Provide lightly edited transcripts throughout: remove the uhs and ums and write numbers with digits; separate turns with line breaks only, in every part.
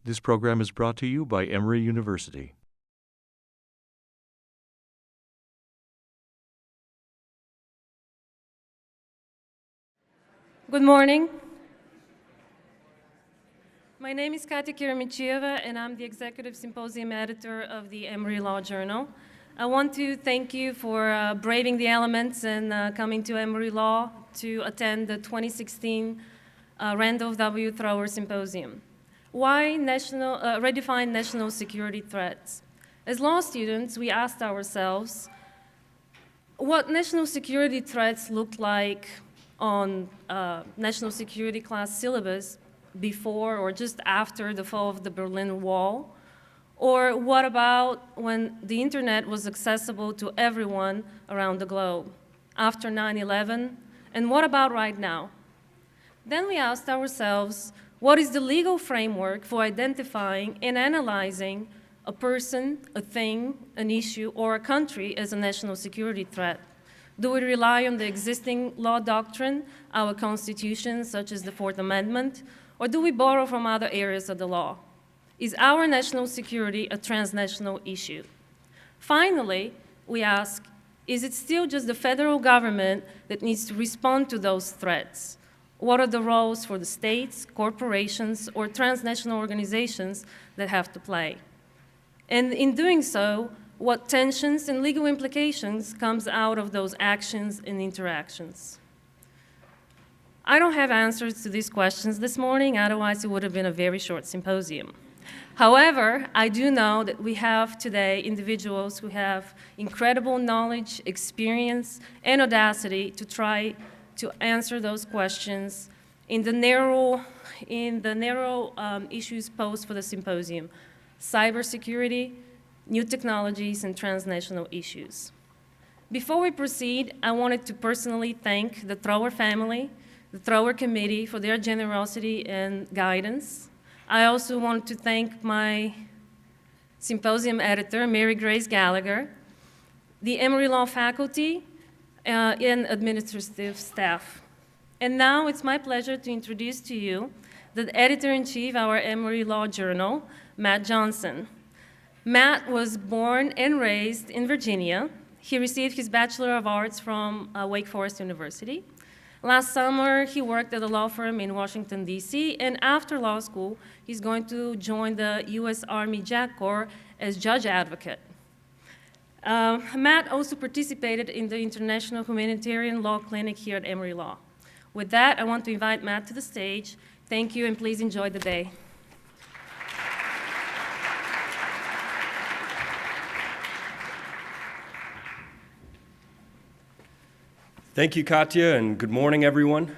This program is brought to you by Emory University.
Good morning. My name is Katia Kiramichieva, and I'm the Executive Symposium Editor of the Emory Law Journal. I want to thank you for braving the elements and coming to Emory Law to attend the 2016 Randolph W. Thrower Symposium. Why Redefined National Security Threats? As law students, we asked ourselves what national security threats looked like on national security class syllabus before or just after the fall of the Berlin Wall? Or what about when the internet was accessible to everyone around the globe after 9/11? And what about right now? Then we asked ourselves, what is the legal framework for identifying and analyzing a person, a thing, an issue, or a country as a national security threat? Do we rely on the existing law doctrine, our Constitution, such as the Fourth Amendment, or do we borrow from other areas of the law? Is our national security a transnational issue? Finally, we ask, is it still just the federal government that needs to respond to those threats? What are the roles for the states, corporations, or transnational organizations that have to play? And in doing so, what tensions and legal implications comes out of those actions and interactions? I don't have answers to these questions this morning, otherwise it would have been a very short symposium. However, I do know that we have today individuals who have incredible knowledge, experience, and audacity to try to answer those questions in the narrow issues posed for the symposium: cybersecurity, new technologies, and transnational issues. Before we proceed, I wanted to personally thank the Thrower family, the Thrower Committee for their generosity and guidance. I also want to thank my symposium editor, Mary Grace Gallagher, the Emory Law faculty, and administrative staff. And now it's my pleasure to introduce to you the editor-in-chief of our Emory Law Journal, Matt Johnson. Matt was born and raised in Virginia. He received his Bachelor of Arts from Wake Forest University. Last summer, he worked at a law firm in Washington, D.C., and after law school, he's going to join the U.S. Army JAG Corps as judge advocate. Matt also participated in the International Humanitarian Law Clinic here at Emory Law. With that, I want to invite Matt to the stage. Thank you, and please enjoy the day.
Thank you, Katia, and good morning, everyone.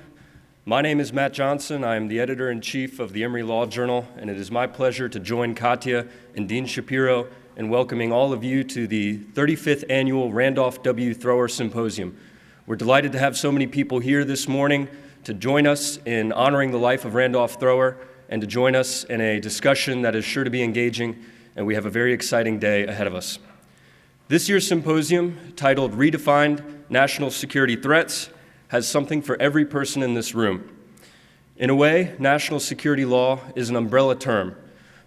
My name is Matt Johnson. I am the editor-in-chief of the Emory Law Journal, and it is my pleasure to join Katia and Dean Shapiro in welcoming all of you to the 35th Annual Randolph W. Thrower Symposium. We're delighted to have so many people here this morning to join us in honoring the life of Randolph Thrower and to join us in a discussion that is sure to be engaging, and we have a very exciting day ahead of us. This year's symposium, titled Redefined National Security Threats, has something for every person in this room. In a way, national security law is an umbrella term.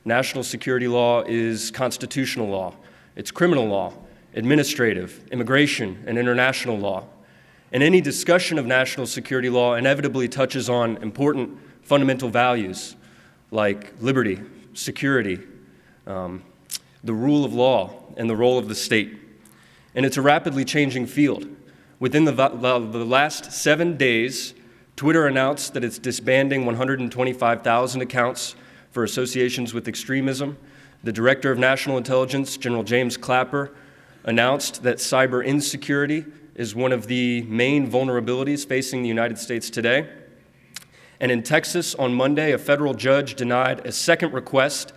National security law is constitutional law. It's criminal law, administrative, immigration, and international law. And any discussion of national security law inevitably touches on important fundamental values like liberty, security, the rule of law, and the role of the state. And it's a rapidly changing field. Within the last 7 days, Twitter announced that it's disbanding 125,000 accounts for associations with extremism. The Director of National Intelligence, General James Clapper, announced that cyber insecurity is one of the main vulnerabilities facing the United States today. And in Texas, on Monday, a federal judge denied a second request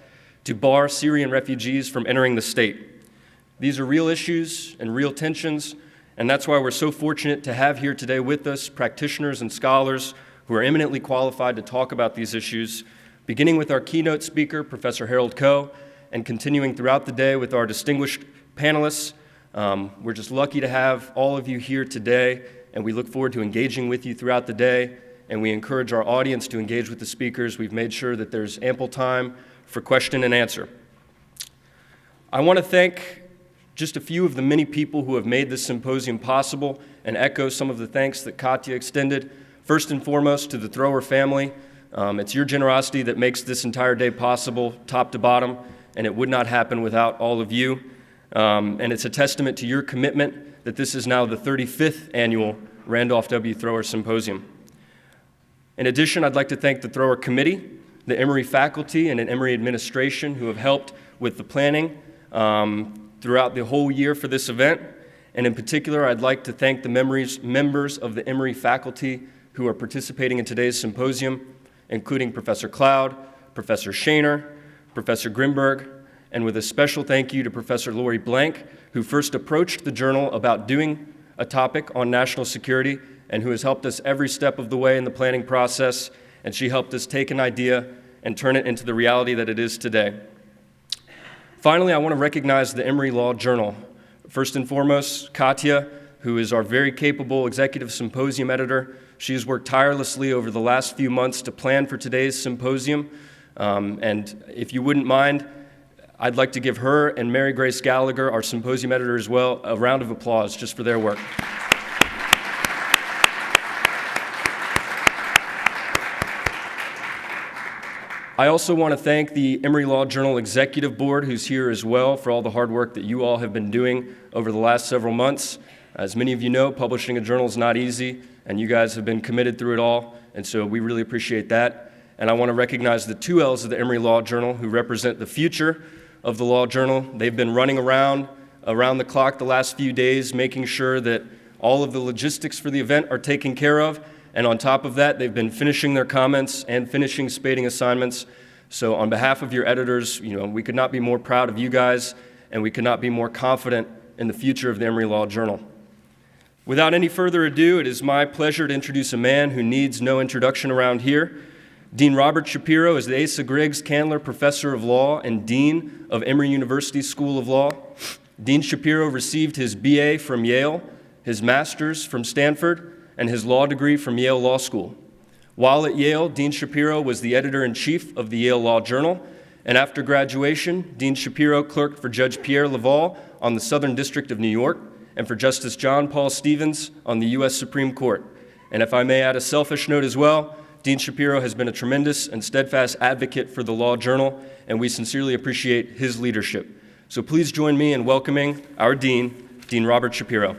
to bar Syrian refugees from entering the state. These are real issues and real tensions, and that's why we're so fortunate to have here today with us practitioners and scholars who are eminently qualified to talk about these issues, beginning with our keynote speaker, Professor Harold Koh, and continuing throughout the day with our distinguished panelists. We're just lucky to have all of you here today, and we look forward to engaging with you throughout the day, and we encourage our audience to engage with the speakers. We've made sure that there's ample time for question and answer. I want to thank just a few of the many people who have made this symposium possible and echo some of the thanks that Katya extended. First and foremost, to the Thrower family. It's your generosity that makes this entire day possible, top to bottom, and it would not happen without all of you. And it's a testament to your commitment that this is now the 35th annual Randolph W. Thrower Symposium. In addition, I'd like to thank the Thrower Committee, the Emory faculty, and an Emory administration who have helped with the planning throughout the whole year for this event. And in particular, I'd like to thank the members of the Emory faculty who are participating in today's symposium, including Professor Cloud, Professor Shaner, Professor Grimberg, and with a special thank you to Professor Lori Blank, who first approached the journal about doing a topic on national security and who has helped us every step of the way in the planning process, and she helped us take an idea and turn it into the reality that it is today. Finally, I want to recognize the Emory Law Journal. First and foremost, Katya, who is our very capable executive symposium editor. She has worked tirelessly over the last few months to plan for today's symposium. And if you wouldn't mind, I'd like to give her and Mary Grace Gallagher, our symposium editor as well, a round of applause just for their work. I also want to thank the Emory Law Journal Executive Board, who's here as well, for all the hard work that you all have been doing over the last several months. As many of you know, publishing a journal is not easy, and you guys have been committed through it all, and so we really appreciate that. And I want to recognize the 2 L's of the Emory Law Journal who represent the future of the Law Journal. They've been running around the clock the last few days, making sure that all of the logistics for the event are taken care of. And on top of that, they've been finishing their comments and finishing spading assignments. So on behalf of your editors, we could not be more proud of you guys, and we could not be more confident in the future of the Emory Law Journal. Without any further ado, it is my pleasure to introduce a man who needs no introduction around here. Dean Robert Shapiro is the Asa Griggs Candler Professor of Law and Dean of Emory University School of Law. Dean Shapiro received his BA from Yale, his master's from Stanford, and his law degree from Yale Law School. While at Yale, Dean Shapiro was the editor-in-chief of the Yale Law Journal, and after graduation, Dean Shapiro clerked for Judge Pierre Laval on the Southern District of New York and for Justice John Paul Stevens on the U.S. Supreme Court. And if I may add a selfish note as well, Dean Shapiro has been a tremendous and steadfast advocate for the Law Journal, and we sincerely appreciate his leadership. So please join me in welcoming our Dean, Dean Robert Shapiro.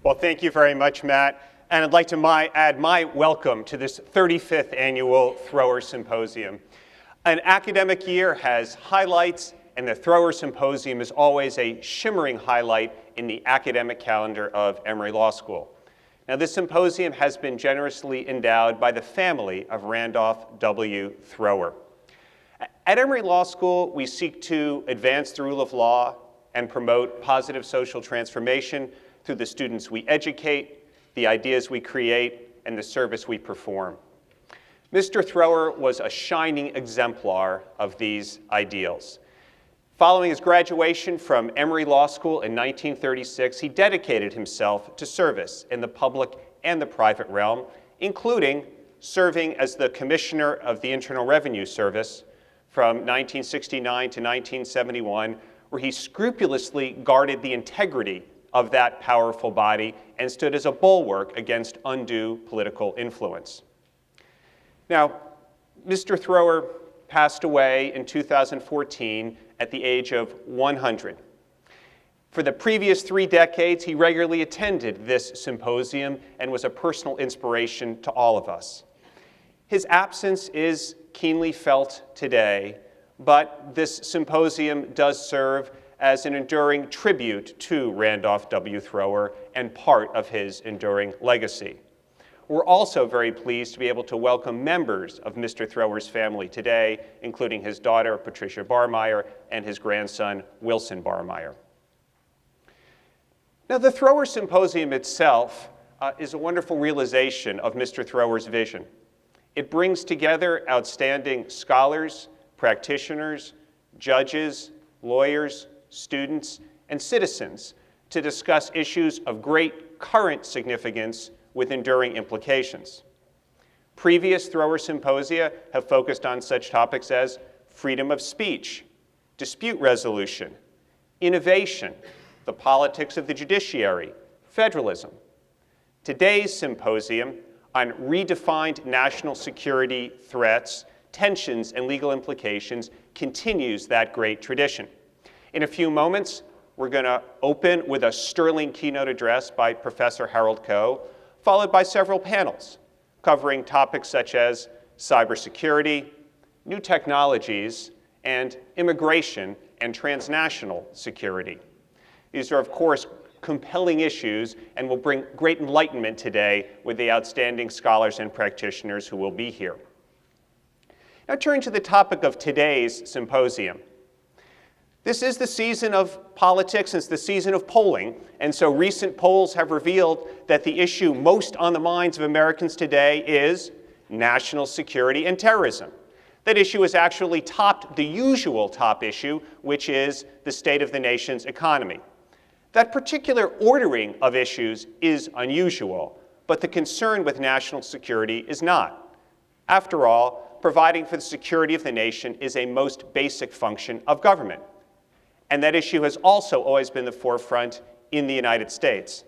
Well, thank you very much, Matt. And I'd like to add my welcome to this 35th annual Thrower Symposium. An academic year has highlights, and the Thrower Symposium is always a shimmering highlight in the academic calendar of Emory Law School. Now, this symposium has been generously endowed by the family of Randolph W. Thrower. At Emory Law School, we seek to advance the rule of law and promote positive social transformation through the students we educate, the ideas we create, and the service we perform. Mr. Thrower was a shining exemplar of these ideals. Following his graduation from Emory Law School in 1936, he dedicated himself to service in the public and the private realm, including serving as the Commissioner of the Internal Revenue Service from 1969 to 1971, where he scrupulously guarded the integrity of that powerful body and stood as a bulwark against undue political influence. Now, Mr. Thrower passed away in 2014 at the age of 100. For the previous 3 decades, he regularly attended this symposium and was a personal inspiration to all of us. His absence is keenly felt today, but this symposium does serve as an enduring tribute to Randolph W. Thrower and part of his enduring legacy. We're also very pleased to be able to welcome members of Mr. Thrower's family today, including his daughter, Patricia Barmeyer, and his grandson, Wilson Barmeyer. Now, the Thrower Symposium itself is a wonderful realization of Mr. Thrower's vision. It brings together outstanding scholars, practitioners, judges, lawyers, students, and citizens to discuss issues of great current significance with enduring implications. Previous thrower symposia have focused on such topics as freedom of speech, dispute resolution, innovation, the politics of the judiciary, federalism. Today's symposium on redefined national security threats, tensions, and legal implications continues that great tradition. In a few moments, we're going to open with a sterling keynote address by Professor Harold Koh, followed by several panels covering topics such as cybersecurity, new technologies, and immigration and transnational security. These are, of course, compelling issues and will bring great enlightenment today with the outstanding scholars and practitioners who will be here. Now turning to the topic of today's symposium. This is the season of politics, it's the season of polling, and so recent polls have revealed that the issue most on the minds of Americans today is national security and terrorism. That issue has actually topped the usual top issue, which is the state of the nation's economy. That particular ordering of issues is unusual, but the concern with national security is not. After all, providing for the security of the nation is a most basic function of government. And that issue has also always been the forefront in the United States.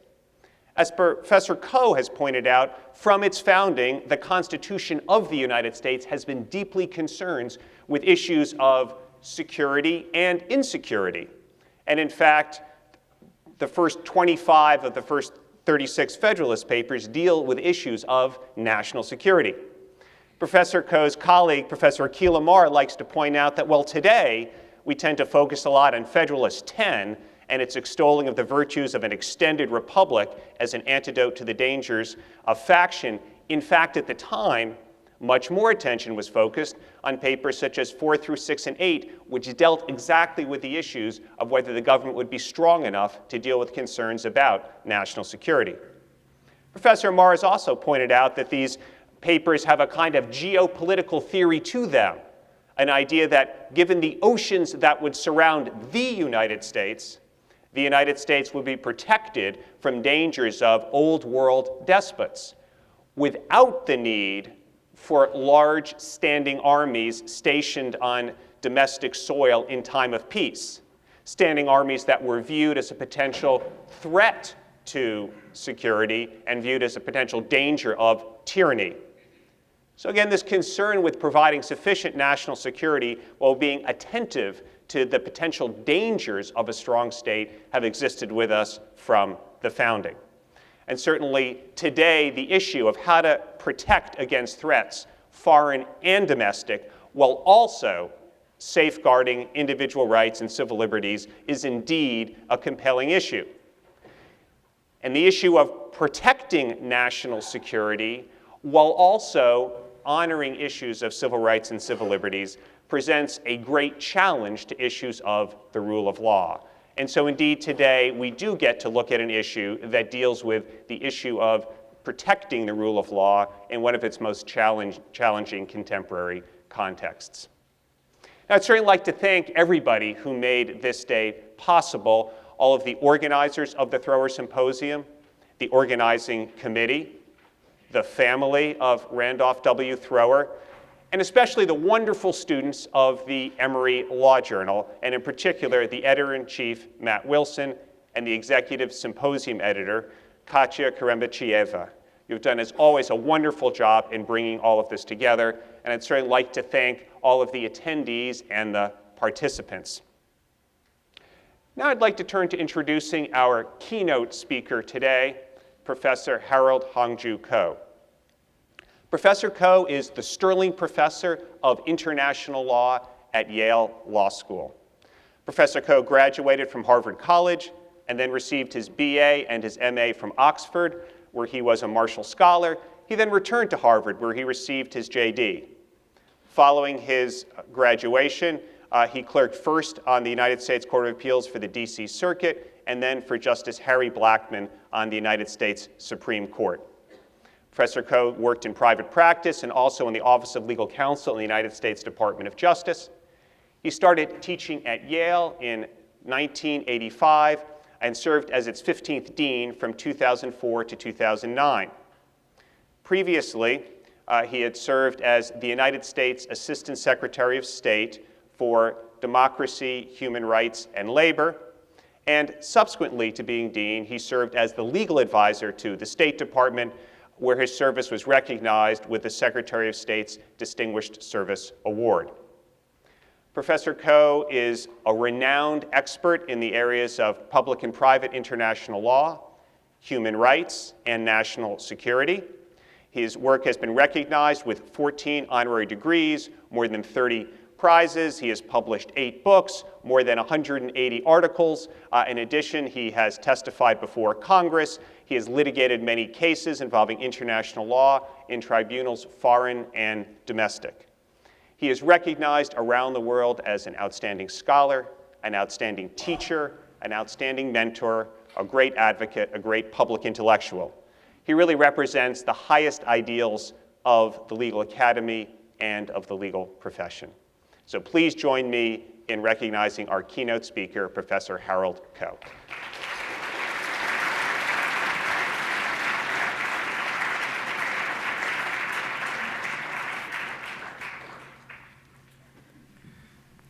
As Professor Koh has pointed out, from its founding, the Constitution of the United States has been deeply concerned with issues of security and insecurity. And in fact, the first 25 of the first 36 Federalist Papers deal with issues of national security. Professor Koh's colleague, Professor Akhil Amar, likes to point out that, well, today, we tend to focus a lot on Federalist 10 and its extolling of the virtues of an extended republic as an antidote to the dangers of faction. In fact, at the time, much more attention was focused on papers such as 4 through 6 and 8, which dealt exactly with the issues of whether the government would be strong enough to deal with concerns about national security. Professor Amar has also pointed out that these papers have a kind of geopolitical theory to them, an idea that given the oceans that would surround the United States would be protected from dangers of old world despots without the need for large standing armies stationed on domestic soil in time of peace, standing armies that were viewed as a potential threat to security and viewed as a potential danger of tyranny. So again, this concern with providing sufficient national security while being attentive to the potential dangers of a strong state have existed with us from the founding. And certainly today, the issue of how to protect against threats, foreign and domestic, while also safeguarding individual rights and civil liberties is indeed a compelling issue. And the issue of protecting national security while also honoring issues of civil rights and civil liberties presents a great challenge to issues of the rule of law. And so indeed today we do get to look at an issue that deals with the issue of protecting the rule of law in one of its most challenging contemporary contexts. Now, I'd certainly like to thank everybody who made this day possible, all of the organizers of the Thrower Symposium, the organizing committee, the family of Randolph W. Thrower, and especially the wonderful students of the Emory Law Journal, and in particular, the editor-in-chief, Matt Wilson, and the executive symposium editor, Katya Kurembachieva. You've done, as always, a wonderful job in bringing all of this together, and I'd certainly like to thank all of the attendees and the participants. Now I'd like to turn to introducing our keynote speaker today, Professor Harold Hongju Koh. Professor Koh is the Sterling Professor of International Law at Yale Law School. Professor Koh graduated from Harvard College and then received his BA and his MA from Oxford, where he was a Marshall Scholar. He then returned to Harvard, where he received his JD. Following his graduation, he clerked first on the United States Court of Appeals for the DC Circuit, and then for Justice Harry Blackmun on the United States Supreme Court. Professor Koh worked in private practice and also in the Office of Legal Counsel in the United States Department of Justice. He started teaching at Yale in 1985 and served as its 15th dean from 2004 to 2009. Previously, he had served as the United States Assistant Secretary of State for Democracy, Human Rights, and Labor. And subsequently to being dean, he served as the legal advisor to the State Department, where his service was recognized with the Secretary of State's Distinguished Service Award. Professor Ko is a renowned expert in the areas of public and private international law, human rights, and national security. His work has been recognized with 14 honorary degrees, more than 30 prizes. He has published 8 books, more than 180 articles. In addition, he has testified before Congress. He has litigated many cases involving international law in tribunals, foreign and domestic. He is recognized around the world as an outstanding scholar, an outstanding teacher, an outstanding mentor, a great advocate, a great public intellectual. He really represents the highest ideals of the legal academy and of the legal profession. So please join me in recognizing our keynote speaker, Professor Harold Ko.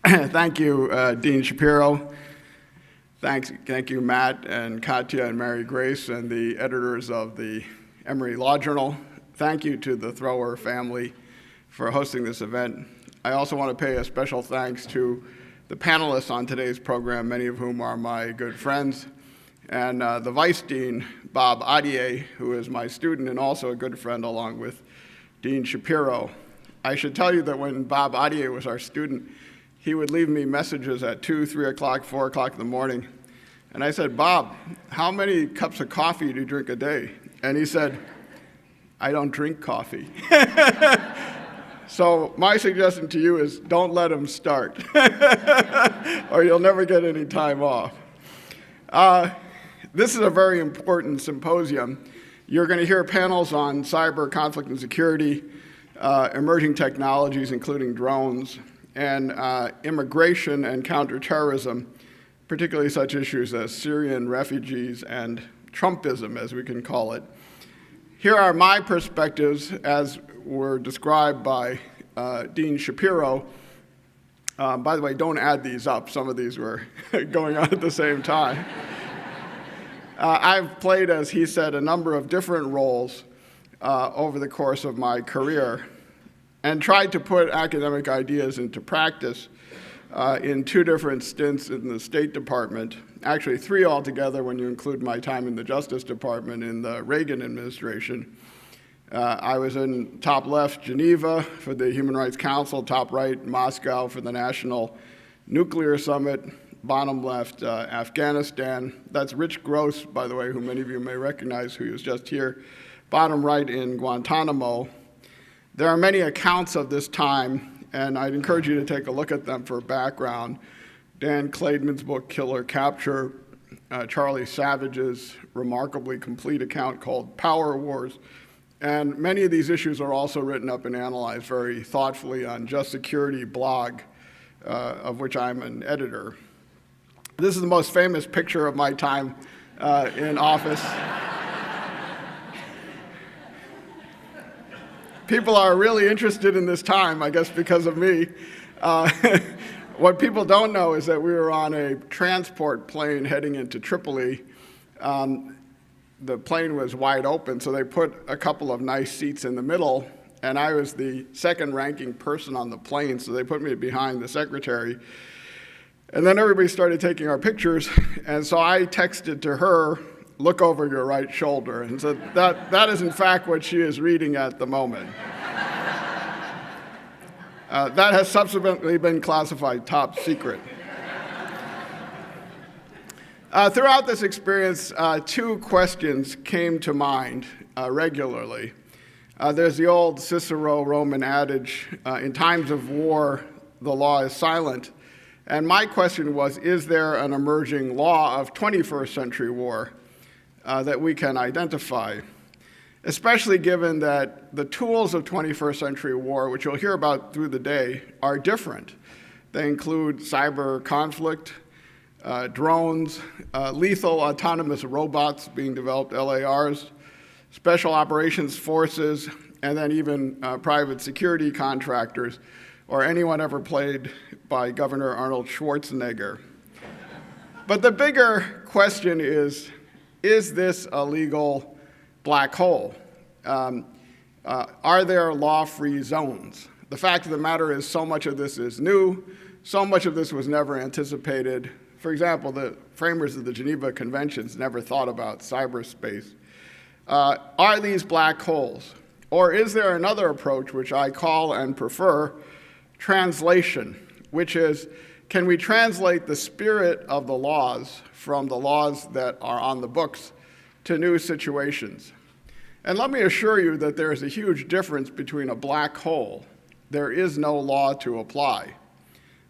Thank you, Dean Shapiro. Thank you, Matt and Katya and Mary Grace and the editors of the Emory Law Journal. Thank you to the Thrower family for hosting this event. I also want to pay a special thanks to the panelists on today's program, many of whom are my good friends, and the Vice Dean, Bob Adier, who is my student and also a good friend along with Dean Shapiro. I should tell you that when Bob Adier was our student, he would leave me messages at 2, 3 o'clock, 4 o'clock in the morning. And I said, Bob, how many cups of coffee do you drink a day? And he said, I don't drink coffee. So my suggestion to you is don't let him start, or you'll never get any time off. This is a very important symposium. You're going to hear panels on cyber conflict and security, emerging technologies, including drones, and immigration and counterterrorism, particularly such issues as Syrian refugees and Trumpism, as we can call it. Here are my perspectives as were described by Dean Shapiro. By the way, don't add these up. Some of these were going on at the same time. I've played, as he said, a number of different roles over the course of my career and tried to put academic ideas into practice in 2 different stints in the State Department, actually 3 altogether when you include my time in the Justice Department in the Reagan administration. I was in top left Geneva for the Human Rights Council, top right Moscow for the National Nuclear Summit, bottom left Afghanistan. That's Rich Gross, by the way, who many of you may recognize, who was just here. Bottom right in Guantanamo. There are many accounts of this time, and I'd encourage you to take a look at them for background. Dan Klaidman's book, Killer Capture, Charlie Savage's remarkably complete account called Power Wars. And many of these issues are also written up and analyzed very thoughtfully on Just Security blog, of which I'm an editor. This is the most famous picture of my time in office. People are really interested in this time, I guess because of me. What people don't know is that we were on a transport plane heading into Tripoli. The plane was wide open, so they put a couple of nice seats in the middle, and I was the second-ranking person on the plane, so they put me behind the secretary. And then everybody started taking our pictures, and so I texted to her, "Look over your right shoulder," and so that is in fact what she is reading at the moment. That has subsequently been classified top secret. Throughout this experience, 2 questions came to mind regularly. There's the old Cicero Roman adage, in times of war, the law is silent. And my question was, is there an emerging law of 21st century war that we can identify? Especially given that the tools of 21st century war, which you'll hear about through the day, are different. They include cyber conflict, drones, lethal autonomous robots being developed, LARs, special operations forces, and then even private security contractors, or anyone ever played by Governor Arnold Schwarzenegger. But the bigger question is this a legal black hole? Are there law-free zones? The fact of the matter is so much of this is new, so much of this was never anticipated. For example, the framers of the Geneva Conventions never thought about cyberspace. Are these black holes? Or is there another approach, which I call and prefer translation, which is, can we translate the spirit of the laws from the laws that are on the books to new situations? And let me assure you that there is a huge difference between a black hole. There is no law to apply.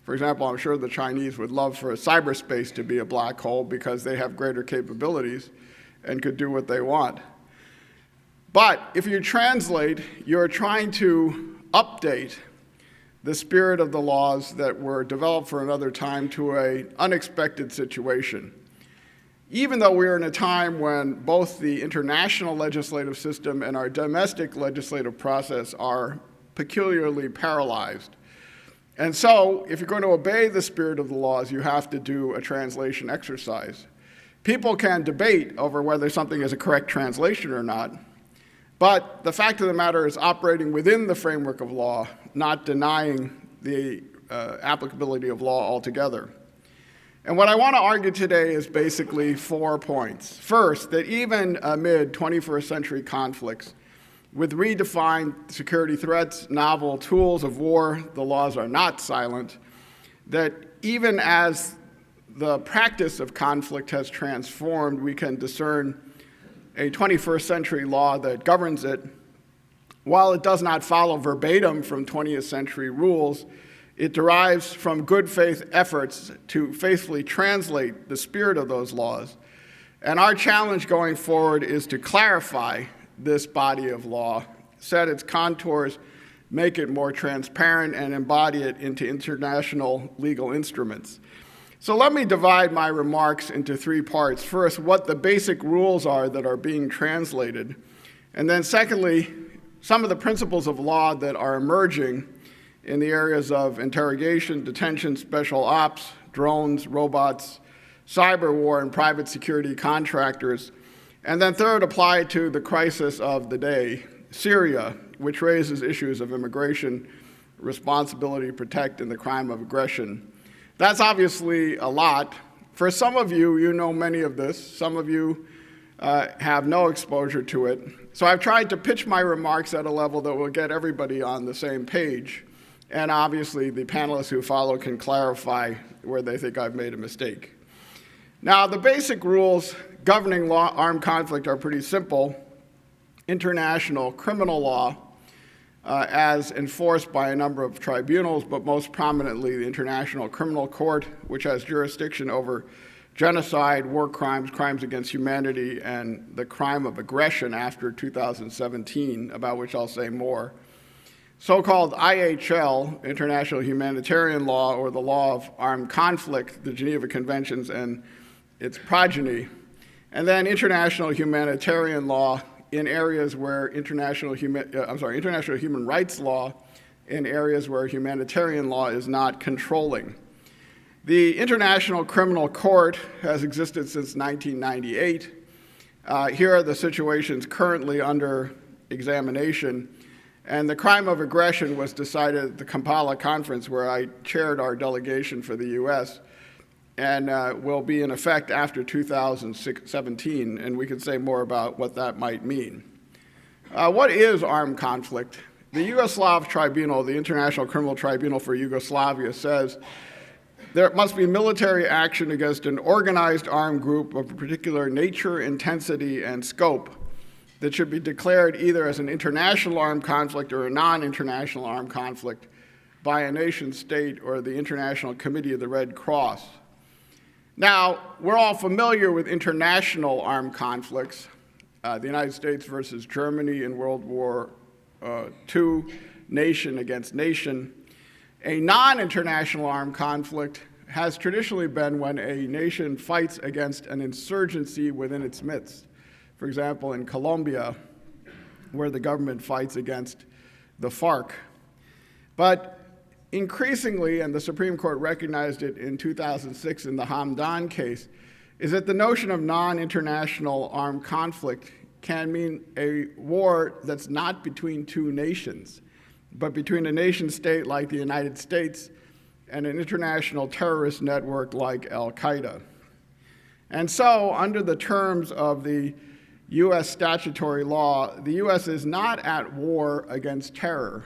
For example, I'm sure the Chinese would love for cyberspace to be a black hole because they have greater capabilities and could do what they want. But if you translate, you're trying to update the spirit of the laws that were developed for another time to an unexpected situation. Even though we're in a time when both the international legislative system and our domestic legislative process are peculiarly paralyzed. And so, if you're going to obey the spirit of the laws, you have to do a translation exercise. People can debate over whether something is a correct translation or not, but the fact of the matter is operating within the framework of law, not denying the applicability of law altogether. And what I want to argue today is basically 4 points. First, that even amid 21st century conflicts, with redefined security threats, novel tools of war, the laws are not silent, that even as the practice of conflict has transformed, we can discern a 21st century law that governs it. While it does not follow verbatim from 20th century rules, it derives from good faith efforts to faithfully translate the spirit of those laws. And our challenge going forward is to clarify this body of law, set its contours, make it more transparent, and embody it into international legal instruments. So let me divide my remarks into 3 parts. First, what the basic rules are that are being translated. And then secondly, some of the principles of law that are emerging in the areas of interrogation, detention, special ops, drones, robots, cyber war, and private security contractors. And then third, apply it to the crisis of the day, Syria, which raises issues of immigration, responsibility to protect, and the crime of aggression. That's obviously a lot. For some of you, you know many of this. Some of you have no exposure to it. So I've tried to pitch my remarks at a level that will get everybody on the same page. And obviously, the panelists who follow can clarify where they think I've made a mistake. Now, the basic rules governing armed conflict are pretty simple. International criminal law, as enforced by a number of tribunals, but most prominently the International Criminal Court, which has jurisdiction over genocide, war crimes, crimes against humanity, and the crime of aggression after 2017, about which I'll say more. So-called IHL, International Humanitarian Law, or the Law of Armed Conflict, the Geneva Conventions and its progeny, and then international humanitarian law in areas where international human rights law in areas where humanitarian law is not controlling. The International Criminal Court has existed since 1998. Here are the situations currently under examination. And the crime of aggression was decided at the Kampala conference, where I chaired our delegation for the US, and will be in effect after 2017, and we can say more about what that might mean. What is armed conflict? The Yugoslav Tribunal, the International Criminal Tribunal for Yugoslavia, says there must be military action against an organized armed group of a particular nature, intensity, and scope that should be declared either as an international armed conflict or a non-international armed conflict by a nation state or the International Committee of the Red Cross. Now, we're all familiar with international armed conflicts, the United States versus Germany in World War II, nation against nation. A non-international armed conflict has traditionally been when a nation fights against an insurgency within its midst. For example, in Colombia, where the government fights against the FARC. But increasingly, and the Supreme Court recognized it in 2006 in the Hamdan case, is that the notion of non-international armed conflict can mean a war that's not between two nations, but between a nation state like the United States and an international terrorist network like Al-Qaeda. And so, under the terms of the U.S. statutory law, the U.S. is not at war against terror.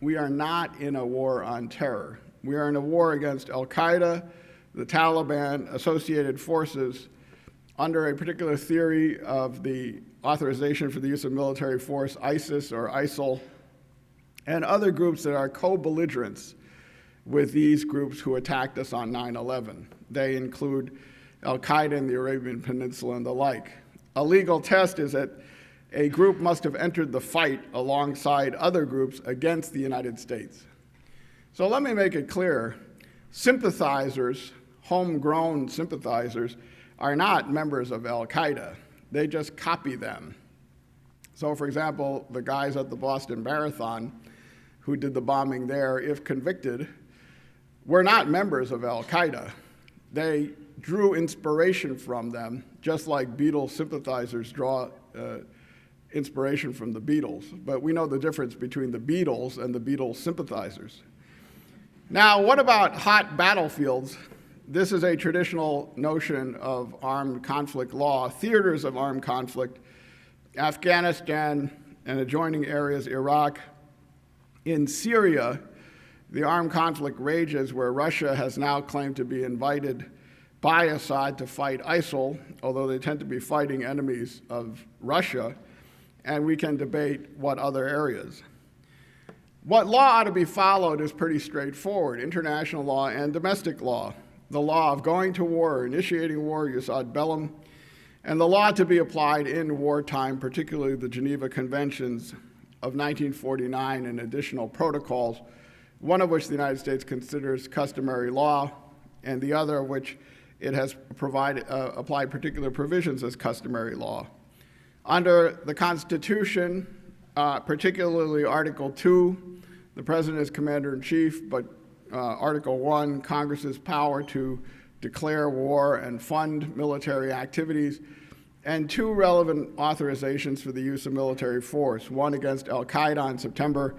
We are not in a war on terror. We are in a war against Al-Qaeda, the Taliban, associated forces, under a particular theory of the authorization for the use of military force, ISIS or ISIL, and other groups that are co-belligerents with these groups who attacked us on 9/11. They include Al-Qaeda in the Arabian Peninsula and the like. A legal test is that a group must have entered the fight alongside other groups against the United States. So let me make it clear, sympathizers, homegrown sympathizers, are not members of Al-Qaeda. They just copy them. So for example, the guys at the Boston Marathon who did the bombing there, if convicted, were not members of Al-Qaeda. They drew inspiration from them, just like Beatles sympathizers draw inspiration from the Beatles. But we know the difference between the Beatles and the Beatles sympathizers. Now, what about hot battlefields? This is a traditional notion of armed conflict law, theaters of armed conflict, Afghanistan and adjoining areas, Iraq. In Syria, the armed conflict rages where Russia has now claimed to be invited by Assad to fight ISIL, although they tend to be fighting enemies of Russia, and we can debate what other areas. What law ought to be followed is pretty straightforward, international law and domestic law. The law of going to war, initiating war, jus ad bellum, and the law to be applied in wartime, particularly the Geneva Conventions of 1949 and additional protocols, one of which the United States considers customary law, and the other of which it has applied particular provisions as customary law. Under the Constitution, particularly Article 2, the President is Commander-in-Chief, but Article 1, Congress's power to declare war and fund military activities, and two relevant authorizations for the use of military force, one against Al-Qaeda on September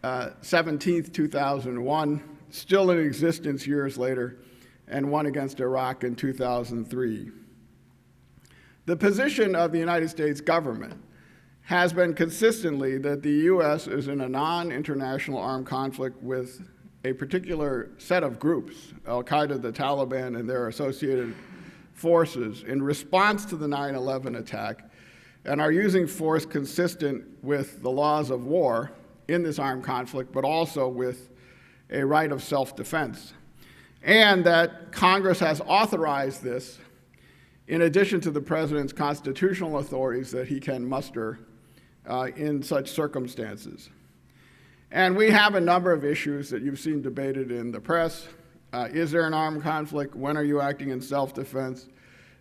17th, 2001, still in existence years later, and one against Iraq in 2003. The position of the United States government has been consistently that the U.S. is in a non-international armed conflict with a particular set of groups, Al-Qaeda, the Taliban, and their associated forces, in response to the 9/11 attack, and are using force consistent with the laws of war in this armed conflict, but also with a right of self-defense. And that Congress has authorized this in addition to the President's constitutional authorities that he can muster in such circumstances. And we have a number of issues that you've seen debated in the press. Is there an armed conflict? When are you acting in self-defense?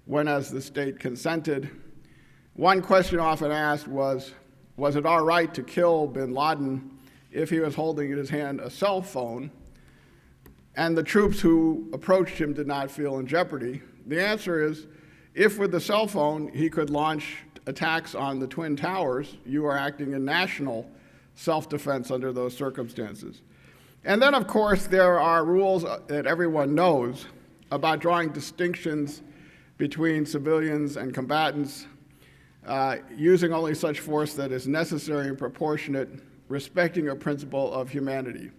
When has the state consented? One question often asked was it all right to kill bin Laden if he was holding in his hand a cell phone and the troops who approached him did not feel in jeopardy? The answer is, if with the cell phone he could launch attacks on the Twin Towers, you are acting in national self-defense under those circumstances. And then, of course, there are rules that everyone knows about drawing distinctions between civilians and combatants, using only such force that is necessary and proportionate, respecting a principle of humanity.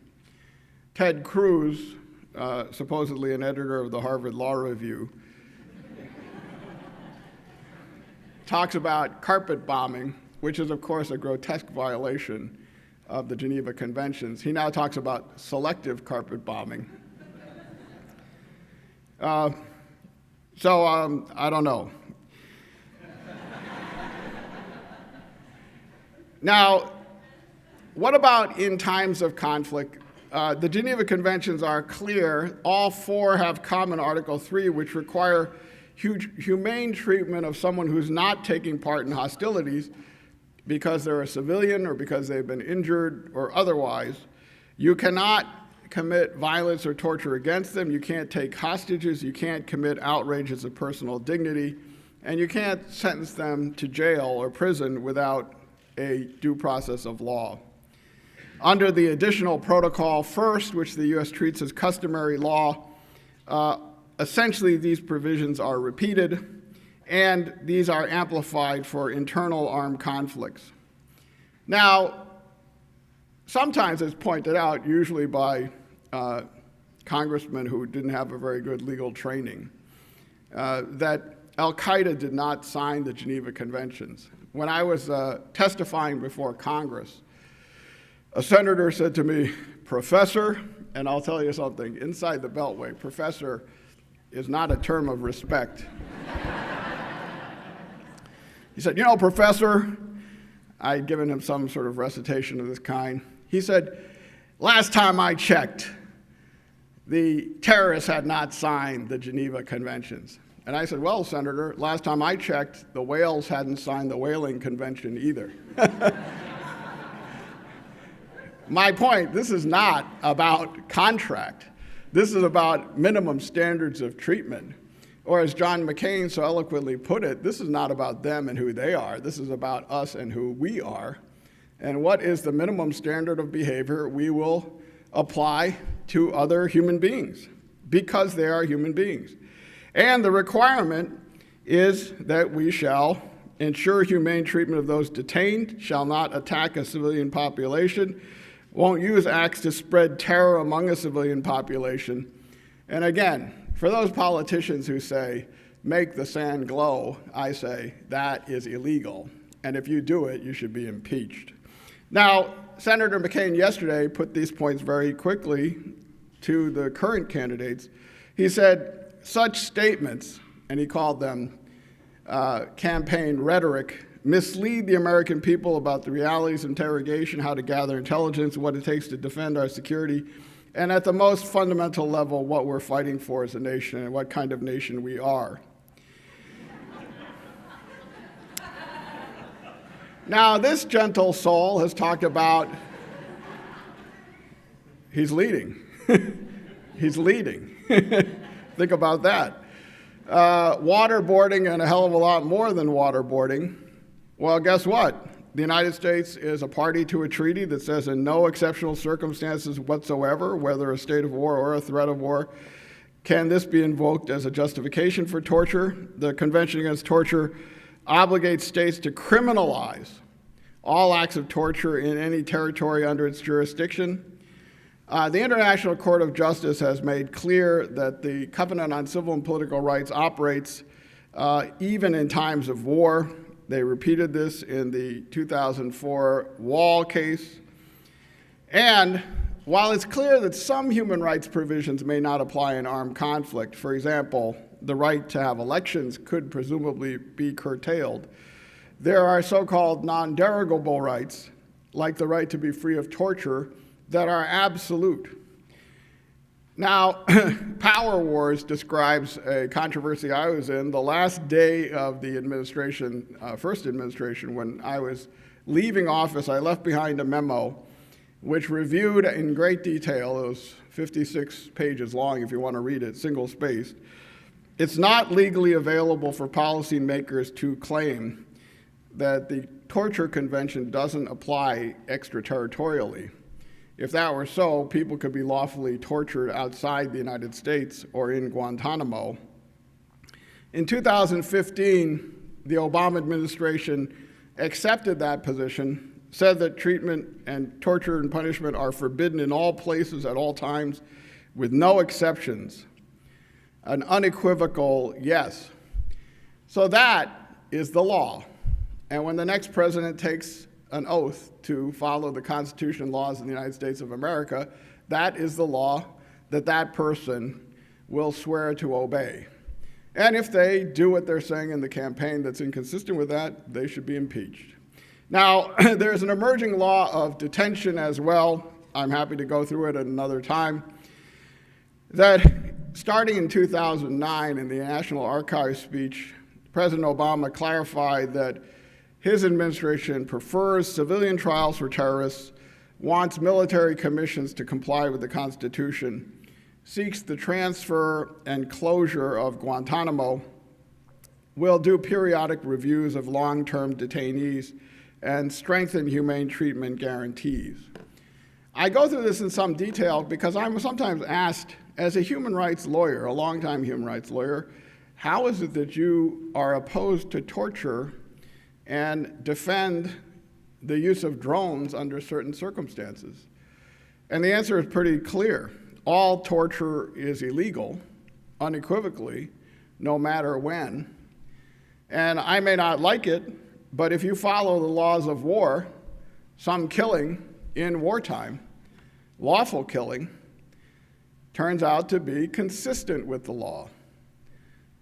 Ted Cruz, supposedly an editor of the Harvard Law Review, talks about carpet bombing, which is, of course, a grotesque violation of the Geneva Conventions. He now talks about selective carpet bombing. I don't know. Now, what about in times of conflict The Geneva Conventions are clear. All four have common Article 3, which require humane treatment of someone who's not taking part in hostilities because they're a civilian or because they've been injured or otherwise. You cannot commit violence or torture against them. You can't take hostages. You can't commit outrages of personal dignity. And you can't sentence them to jail or prison without a due process of law. Under the additional protocol first, which the U.S. treats as customary law, essentially these provisions are repeated, and these are amplified for internal armed conflicts. Now, sometimes it's pointed out, usually by congressmen who didn't have a very good legal training, that Al-Qaeda did not sign the Geneva Conventions. When I was testifying before Congress, a senator said to me, "Professor," and I'll tell you something, inside the Beltway, professor is not a term of respect. He said, "You know, Professor," I'd given him some sort of recitation of this kind. He said, "Last time I checked, the terrorists had not signed the Geneva Conventions." And I said, "Well, Senator, last time I checked, the whales hadn't signed the whaling convention either." My point, this is not about contract. This is about minimum standards of treatment. Or as John McCain so eloquently put it, this is not about them and who they are. This is about us and who we are. And what is the minimum standard of behavior we will apply to other human beings because they are human beings. And the requirement is that we shall ensure humane treatment of those detained, shall not attack a civilian population, won't use acts to spread terror among a civilian population. And again, for those politicians who say, make the sand glow, I say, that is illegal. And if you do it, you should be impeached. Now, Senator McCain yesterday put these points very quickly to the current candidates. He said, such statements, and he called them campaign rhetoric, mislead the American people about the realities of interrogation, how to gather intelligence, what it takes to defend our security, and at the most fundamental level, what we're fighting for as a nation and what kind of nation we are. Now, this gentle soul has talked about, he's leading. He's leading. Think about that. Waterboarding and a hell of a lot more than waterboarding. Well, guess what? The United States is a party to a treaty that says in no exceptional circumstances whatsoever, whether a state of war or a threat of war, can this be invoked as a justification for torture. The Convention Against Torture obligates states to criminalize all acts of torture in any territory under its jurisdiction. The International Court of Justice has made clear that the Covenant on Civil and Political Rights operates even in times of war. They repeated this in the 2004 Wall case. And while it's clear that some human rights provisions may not apply in armed conflict, for example, the right to have elections could presumably be curtailed, there are so-called non-derogable rights, like the right to be free of torture, that are absolute. Now, Power Wars describes a controversy I was in the last day of the administration, first administration. When I was leaving office, I left behind a memo which reviewed in great detail, it was 56 pages long if you want to read it, single-spaced. It's not legally available for policymakers to claim that the Torture Convention doesn't apply extraterritorially. If that were so, people could be lawfully tortured outside the United States or in Guantanamo. In 2015, the Obama administration accepted that position, said that treatment and torture and punishment are forbidden in all places at all times with no exceptions. An unequivocal yes. So that is the law. And when the next president takes an oath to follow the Constitution and laws of the United States of America, that is the law that that person will swear to obey. And if they do what they're saying in the campaign that's inconsistent with that, they should be impeached. Now, there's an emerging law of detention as well. I'm happy to go through it at another time, that starting in 2009 in the National Archives speech, President Obama clarified that his administration prefers civilian trials for terrorists, wants military commissions to comply with the Constitution, seeks the transfer and closure of Guantanamo, will do periodic reviews of long-term detainees, and strengthen humane treatment guarantees. I go through this in some detail because I'm sometimes asked, as a human rights lawyer, a longtime human rights lawyer, how is it that you are opposed to torture and defend the use of drones under certain circumstances? And the answer is pretty clear. All torture is illegal, unequivocally, no matter when. And I may not like it, but if you follow the laws of war, some killing in wartime, lawful killing, turns out to be consistent with the law.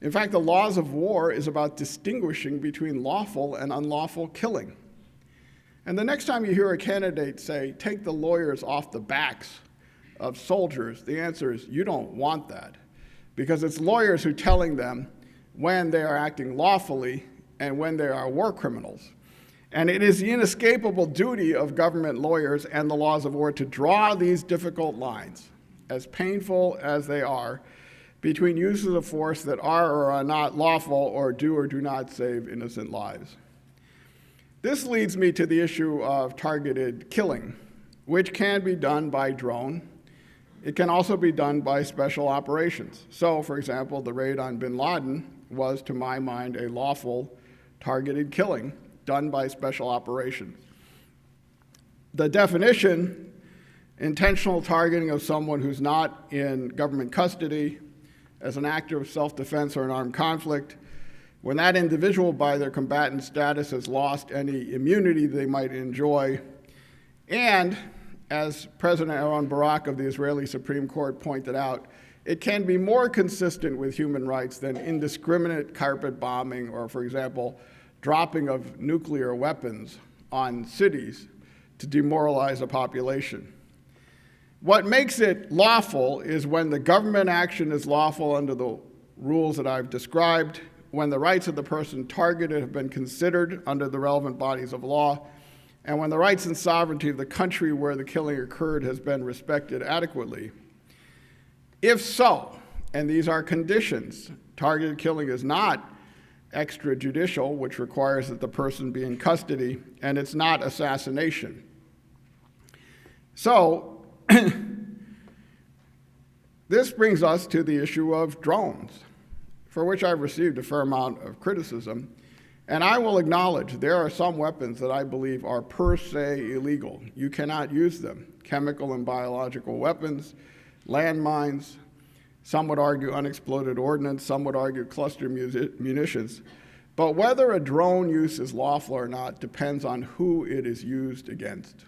In fact, the laws of war is about distinguishing between lawful and unlawful killing. And the next time you hear a candidate say, take the lawyers off the backs of soldiers, the answer is you don't want that, because it's lawyers who are telling them when they are acting lawfully and when they are war criminals. And it is the inescapable duty of government lawyers and the laws of war to draw these difficult lines, as painful as they are, between uses of force that are or are not lawful or do not save innocent lives. This leads me to the issue of targeted killing, which can be done by drone. It can also be done by special operations. So, for example, the raid on bin Laden was, to my mind, a lawful targeted killing done by special operations. The definition, intentional targeting of someone who's not in government custody as an act of self-defense or an armed conflict, when that individual by their combatant status has lost any immunity they might enjoy, and as President Aaron Barak of the Israeli Supreme Court pointed out, it can be more consistent with human rights than indiscriminate carpet bombing or, for example, dropping of nuclear weapons on cities to demoralize a population. What makes it lawful is when the government action is lawful under the rules that I've described, when the rights of the person targeted have been considered under the relevant bodies of law, and when the rights and sovereignty of the country where the killing occurred has been respected adequately. If so, and these are conditions, targeted killing is not extrajudicial, which requires that the person be in custody, and it's not assassination. So, this brings us to the issue of drones, for which I've received a fair amount of criticism. And I will acknowledge there are some weapons that I believe are per se illegal. You cannot use them. Chemical and biological weapons, landmines, some would argue unexploded ordnance, some would argue cluster munitions. But whether a drone use is lawful or not depends on who it is used against.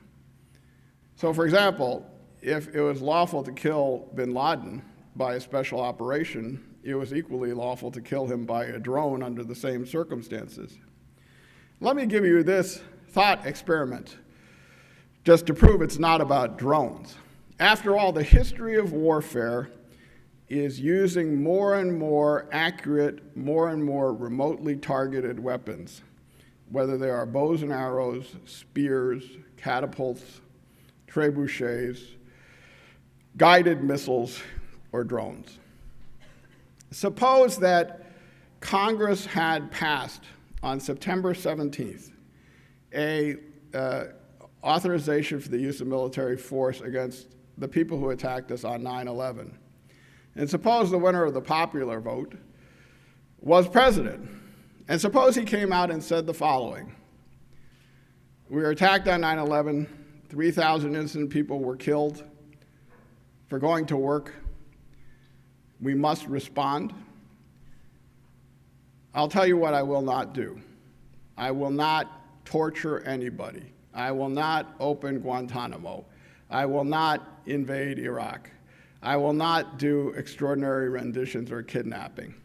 So, for example, if it was lawful to kill bin Laden by a special operation, it was equally lawful to kill him by a drone under the same circumstances. Let me give you this thought experiment just to prove it's not about drones. After all, the history of warfare is using more and more accurate, more and more remotely targeted weapons, whether they are bows and arrows, spears, catapults, trebuchets, guided missiles, or drones. Suppose that Congress had passed on September 17th a authorization for the use of military force against the people who attacked us on 9/11. And suppose the winner of the popular vote was president. And suppose he came out and said the following: we were attacked on 9/11, 3,000 innocent people were killed for going to work. We must respond. I'll tell you what I will not do. I will not torture anybody. I will not open Guantanamo. I will not invade Iraq. I will not do extraordinary renditions or kidnapping.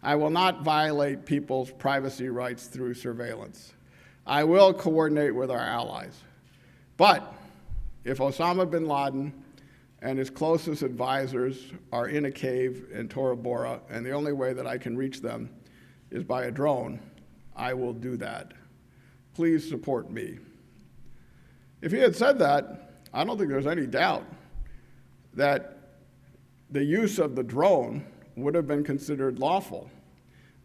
I will not violate people's privacy rights through surveillance. I will coordinate with our allies. But if Osama bin Laden and his closest advisors are in a cave in Tora Bora, and the only way that I can reach them is by a drone, I will do that. Please support me. If he had said that, I don't think there's any doubt that the use of the drone would have been considered lawful.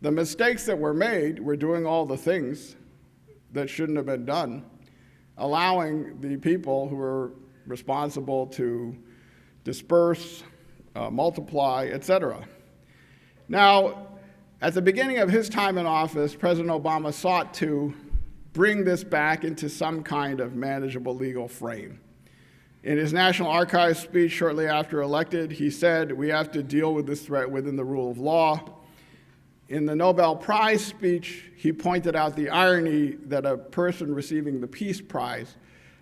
The mistakes that were made were doing all the things that shouldn't have been done, allowing the people who were responsible to disperse, multiply, etc. Now, at the beginning of his time in office, President Obama sought to bring this back into some kind of manageable legal frame. In his National Archives speech shortly after elected, he said, we have to deal with this threat within the rule of law. In the Nobel Prize speech, he pointed out the irony that a person receiving the Peace Prize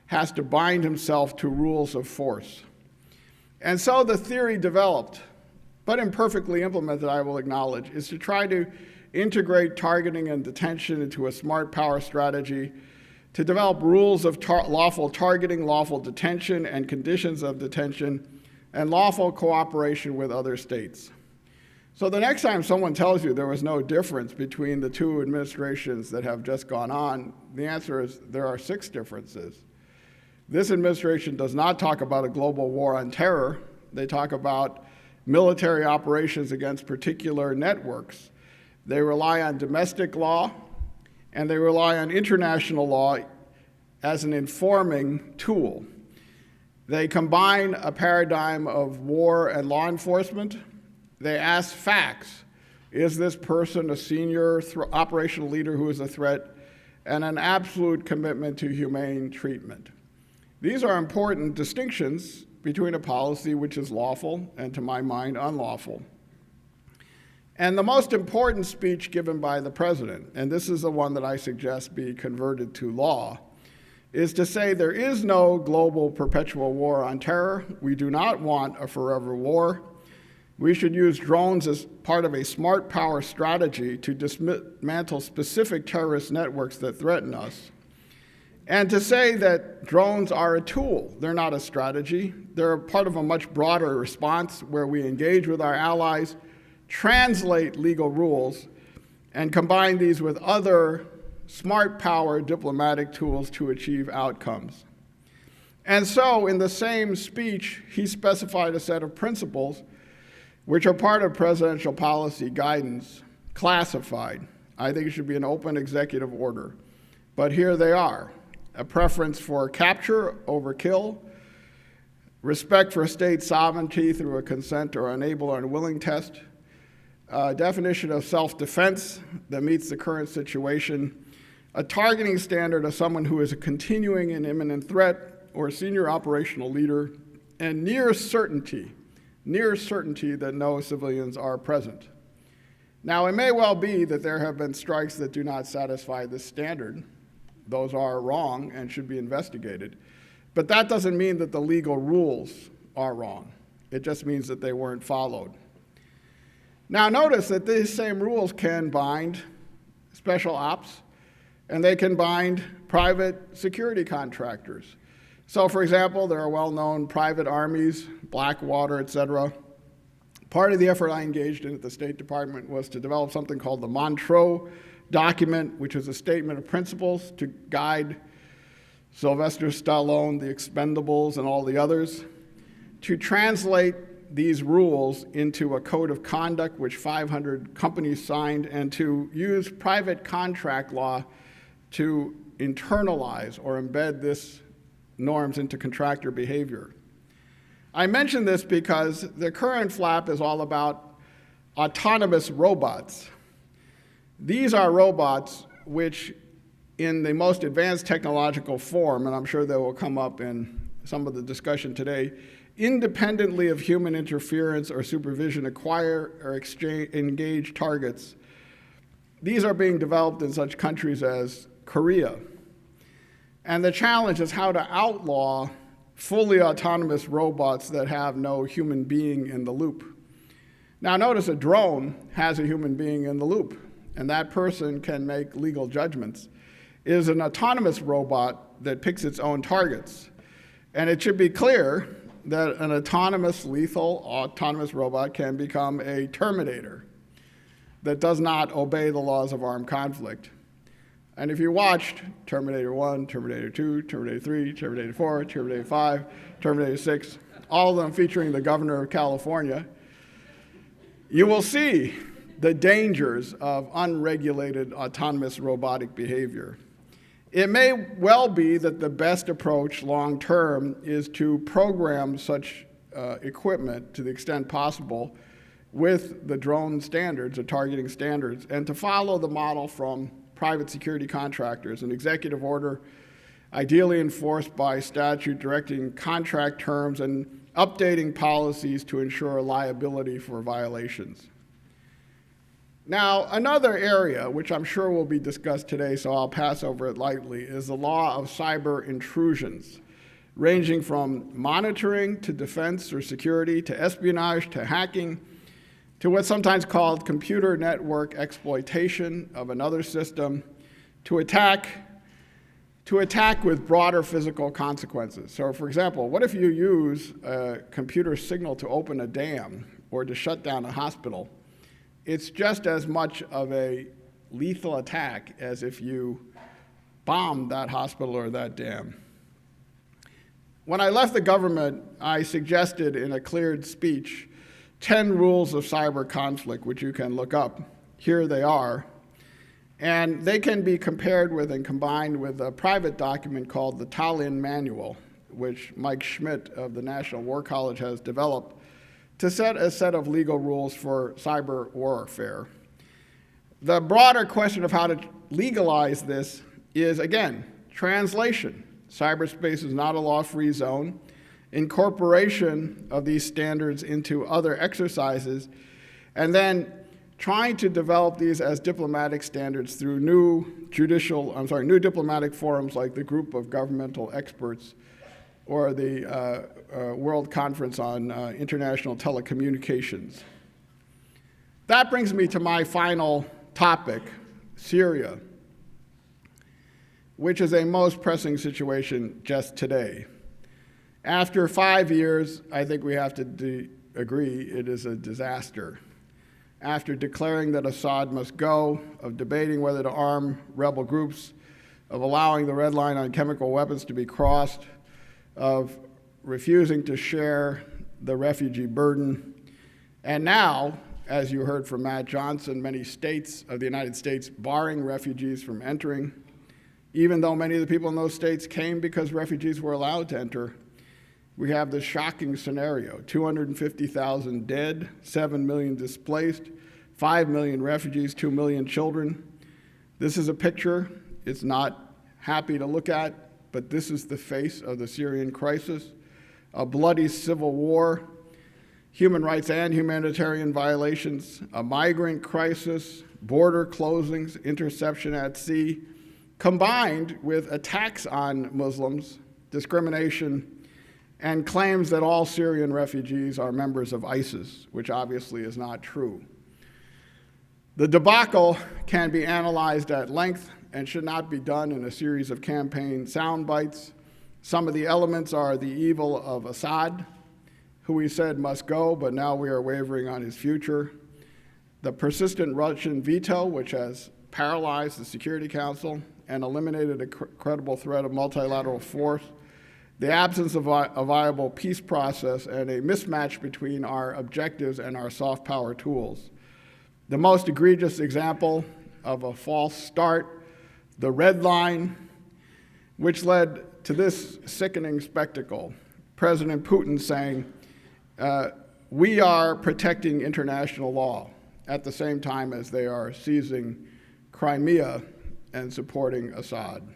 has to bind himself to rules of force. And so the theory developed, but imperfectly implemented, I will acknowledge, is to try to integrate targeting and detention into a smart power strategy, to develop rules of lawful targeting, lawful detention, and conditions of detention, and lawful cooperation with other states. So the next time someone tells you there was no difference between the two administrations that have just gone on, the answer is there are 6 differences. This administration does not talk about a global war on terror. They talk about military operations against particular networks. They rely on domestic law, and they rely on international law as an informing tool. They combine a paradigm of war and law enforcement. They ask facts. Is this person a senior operational leader who is a threat? And an absolute commitment to humane treatment. These are important distinctions between a policy which is lawful and, to my mind, unlawful. And the most important speech given by the president, and this is the one that I suggest be converted to law, is to say there is no global perpetual war on terror. We do not want a forever war. We should use drones as part of a smart power strategy to dismantle specific terrorist networks that threaten us. And to say that drones are a tool, they're not a strategy. They're part of a much broader response where we engage with our allies, translate legal rules, and combine these with other smart power diplomatic tools to achieve outcomes. And so in the same speech, he specified a set of principles which are part of presidential policy guidance, classified. I think it should be an open executive order. But here they are: a preference for capture over kill, respect for state sovereignty through a consent or enable or unwilling test, a definition of self-defense that meets the current situation, a targeting standard of someone who is a continuing and imminent threat or a senior operational leader, and near certainty that no civilians are present. Now, it may well be that there have been strikes that do not satisfy this standard. Those are wrong and should be investigated. But that doesn't mean that the legal rules are wrong. It just means that they weren't followed. Now, notice that these same rules can bind special ops, and they can bind private security contractors. So, for example, there are well-known private armies, Blackwater, et cetera. Part of the effort I engaged in at the State Department was to develop something called the Montreux document, which is a statement of principles to guide Sylvester Stallone, the Expendables, and all the others, to translate these rules into a code of conduct which 500 companies signed, and to use private contract law to internalize or embed these norms into contractor behavior. I mention this because the current flap is all about autonomous robots. These are robots which, in the most advanced technological form, and I'm sure they will come up in some of the discussion today, independently of human interference or supervision, acquire or engage targets. These are being developed in such countries as Korea. And the challenge is how to outlaw fully autonomous robots that have no human being in the loop. Now, notice a drone has a human being in the loop, and that person can make legal judgments. It is an autonomous robot that picks its own targets. And it should be clear that an lethal autonomous robot can become a Terminator that does not obey the laws of armed conflict. And if you watched Terminator 1, Terminator 2, Terminator 3, Terminator 4, Terminator 5, Terminator 6, all of them featuring the governor of California, you will see the dangers of unregulated autonomous robotic behavior. It may well be that the best approach long-term is to program such equipment to the extent possible with the drone standards, or targeting standards, and to follow the model from private security contractors, an executive order ideally enforced by statute directing contract terms and updating policies to ensure liability for violations. Now, another area, which I'm sure will be discussed today, so I'll pass over it lightly, is the law of cyber intrusions, ranging from monitoring to defense or security to espionage to hacking to what's sometimes called computer network exploitation of another system, to attack with broader physical consequences. So for example, what if you use a computer signal to open a dam or to shut down a hospital? It's just as much of a lethal attack as if you bombed that hospital or that dam. When I left the government, I suggested in a cleared speech 10 rules of cyber conflict, which you can look up. Here they are. And they can be compared with and combined with a private document called the Tallinn Manual, which Mike Schmidt of the National War College has developed to set a set of legal rules for cyber warfare. The broader question of how to legalize this is, again, translation. Cyberspace is not a law-free zone. Incorporation of these standards into other exercises, and then trying to develop these as diplomatic standards through new diplomatic forums like the Group of Governmental Experts or the World Conference on International Telecommunications. That brings me to my final topic, Syria, which is a most pressing situation just today. After 5 years, I think we have to agree it is a disaster. After declaring that Assad must go, of debating whether to arm rebel groups, of allowing the red line on chemical weapons to be crossed, of refusing to share the refugee burden, and now, as you heard from Matt Johnson, many states of the United States barring refugees from entering, even though many of the people in those states came because refugees were allowed to enter. We have this shocking scenario, 250,000 dead, 7 million displaced, 5 million refugees, 2 million children. This is a picture. It's not happy to look at, but this is the face of the Syrian crisis, a bloody civil war, human rights and humanitarian violations, a migrant crisis, border closings, interception at sea, combined with attacks on Muslims, discrimination, and claims that all Syrian refugees are members of ISIS, which obviously is not true. The debacle can be analyzed at length and should not be done in a series of campaign sound bites. Some of the elements are the evil of Assad, who we said must go, but now we are wavering on his future. The persistent Russian veto, which has paralyzed the Security Council and eliminated a credible threat of multilateral force. The absence of a viable peace process and a mismatch between our objectives and our soft power tools. The most egregious example of a false start, the red line, which led to this sickening spectacle. President Putin saying, we are protecting international law at the same time as they are seizing Crimea and supporting Assad.